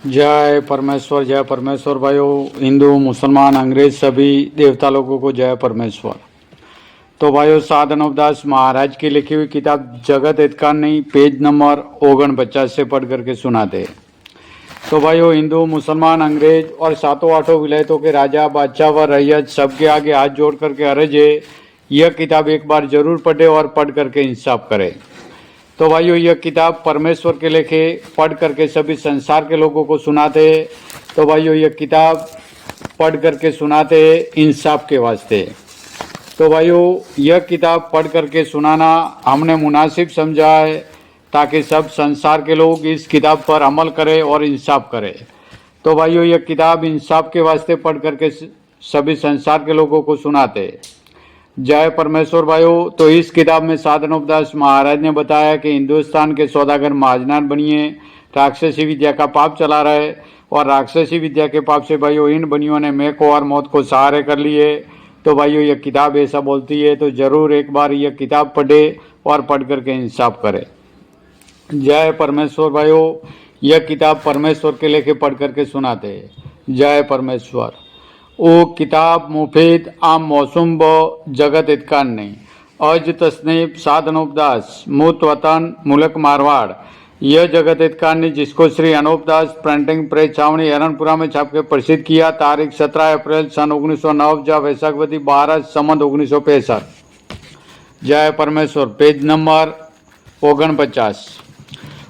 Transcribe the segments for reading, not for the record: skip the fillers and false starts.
जय परमेश्वर भाइयों, हिंदू मुसलमान अंग्रेज सभी देवता लोगों को जय परमेश्वर। तो भाइयों, साधनोपदास महाराज की लिखी हुई किताब जगत हितकानी पेज नंबर 49 से पढ़ करके सुनाते। तो भाइयों, हिंदू मुसलमान अंग्रेज और सातों आठों विलायतों के राजा बादशाह व रैयत सबके आगे हाथ जोड़ करके अर्ज है, यह किताब एक बार जरूर पढ़े और पढ़ करके इंसाफ करे। तो भाइयों, यह किताब परमेश्वर के लेखे पढ़ करके सभी संसार के लोगों को सुनाते हैं। तो भाइयों, यह किताब पढ़ करके सुनाते हैं इंसाफ के वास्ते। तो भाइयों, यह किताब पढ़ करके सुनाना हमने मुनासिब समझा है ताकि सब संसार के लोग इस किताब पर अमल करें और इंसाफ करें। तो भाइयों, यह किताब इंसाफ के वास्ते पढ़ करके सभी संसार के लोगों को सुनाते। जय परमेश्वर भाइयों। तो इस किताब में साधनोपदास महाराज ने बताया कि हिंदुस्तान के सौदागर महाजनान बनिए राक्षसी विद्या का पाप चला रहे, और राक्षसी विद्या के पाप से भाइयों इन बनियों ने मैं को और मौत को सहारे कर लिए। तो भाइयों, यह किताब ऐसा बोलती है, तो जरूर एक बार यह किताब पढ़े और पढ़ करके इंसाफ करे। जय परमेश्वर भाइयों, यह किताब परमेश्वर के लेके पढ़ करके सुनाते हैं। जय परमेश्वर। ओ किताब मुफीद आम मौसुम ब जगत इतकान नहीं अज तस्नीब साधनोपदास मूत वतन मुल्क मारवाड़। यह जगत इतकानी जिसको श्री अनूपदास प्रिंटिंग प्रेस छावनी एरनपुरा में छाप के प्रसिद्ध किया, तारीख 17 अप्रैल सन 1909 जा वैशाखवती 12 संवत 1965। जय परमेश्वर। Page number 49।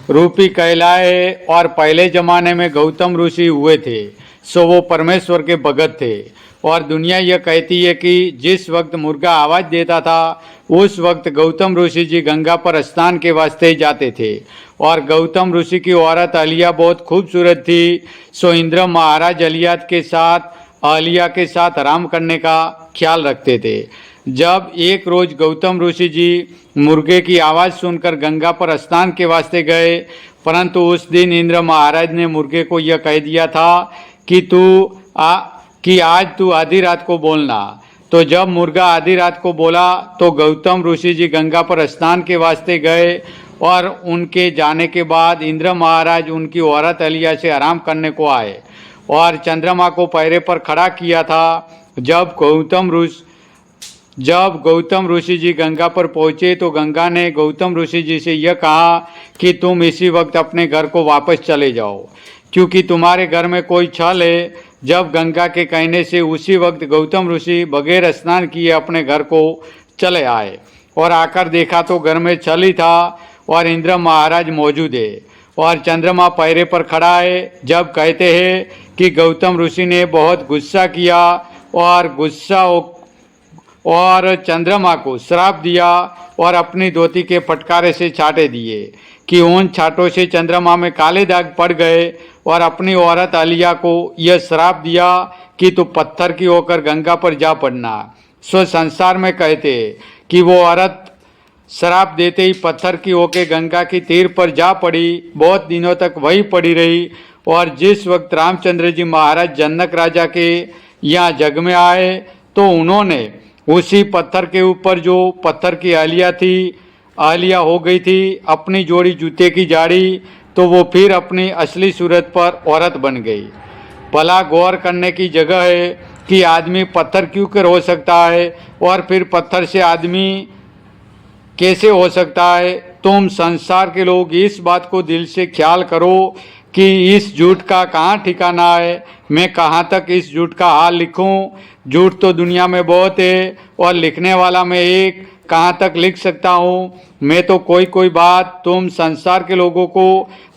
रूपी कहलाए और पहले जमाने में गौतम ऋषि हुए थे, सो वो परमेश्वर के भगत थे। और दुनिया यह कहती है कि जिस वक्त मुर्गा आवाज़ देता था उस वक्त गौतम ऋषि जी गंगा पर स्नान के वास्ते जाते थे। और गौतम ऋषि की औरत अलिया बहुत खूबसूरत थी, सो इंद्र महाराज अलिया के साथ आराम करने का ख्याल रखते थे। जब एक रोज गौतम ऋषि जी मुर्गे की आवाज़ सुनकर गंगा पर स्नान के वास्ते गए, परंतु उस दिन इंद्र महाराज ने मुर्गे को यह कह दिया था कि आज तू आधी रात को बोलना। तो जब मुर्गा आधी रात को बोला तो गौतम ऋषि जी गंगा पर स्नान के वास्ते गए, और उनके जाने के बाद इंद्र महाराज उनकी औरत अलिया से आराम करने को आए और चंद्रमा को पैरे पर खड़ा किया था। जब गौतम ऋषि जी गंगा पर पहुँचे तो गंगा ने गौतम ऋषि जी से यह कहा कि तुम इसी वक्त अपने घर को वापस चले जाओ, क्योंकि तुम्हारे घर में कोई छल है। जब गंगा के कहने से उसी वक्त गौतम ऋषि बगैर स्नान किए अपने घर को चले आए, और आकर देखा तो घर में छल ही था और इंद्र महाराज मौजूद है और चंद्रमा पैरे पर खड़ा है। जब कहते हैं कि गौतम ऋषि ने बहुत गुस्सा किया और चंद्रमा को श्राप दिया और अपनी धोती के फटकारे से छाटे दिए कि उन छाटों से चंद्रमा में काले दाग पड़ गए, और अपनी औरत अलिया को यह श्राप दिया कि तू पत्थर की होकर गंगा पर जा पड़ना। सो संसार में कहते कि वो औरत श्राप देते ही पत्थर की होकर गंगा की तीर पर जा पड़ी, बहुत दिनों तक वही पड़ी रही। और जिस वक्त रामचंद्र जी महाराज जनक राजा के यहाँ जग में आए तो उन्होंने उसी पत्थर के ऊपर जो पत्थर की आलिया हो गई थी, अपनी जोड़ी जूते की जाड़ी, तो वो फिर अपनी असली सूरत पर औरत बन गई। भला गौर करने की जगह है कि आदमी पत्थर क्यों कर हो सकता है और फिर पत्थर से आदमी कैसे हो सकता है। तुम संसार के लोग इस बात को दिल से ख्याल करो कि इस झूठ का कहाँ ठिकाना है। मैं कहाँ तक इस झूठ का हाल लिखूं। झूठ तो दुनिया में बहुत है और लिखने वाला मैं एक, कहाँ तक लिख सकता हूँ। मैं तो कोई बात तुम संसार के लोगों को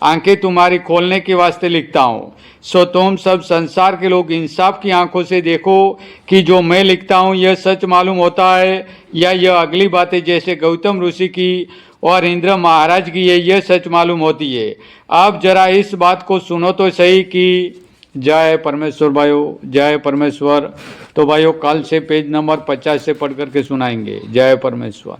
आंखें तुम्हारी खोलने के वास्ते लिखता हूँ। सो तुम सब संसार के लोग इंसाफ की आंखों से देखो कि जो मैं लिखता हूँ यह सच मालूम होता है या यह अगली बातें जैसे गौतम ऋषि की और इंद्र महाराज की यह सच मालूम होती है। अब जरा इस बात को सुनो तो सही कि जय परमेश्वर भाइयों, जय परमेश्वर। तो भाइयों, कल से पेज नंबर 50 से पढ़ करके सुनाएंगे। जय परमेश्वर।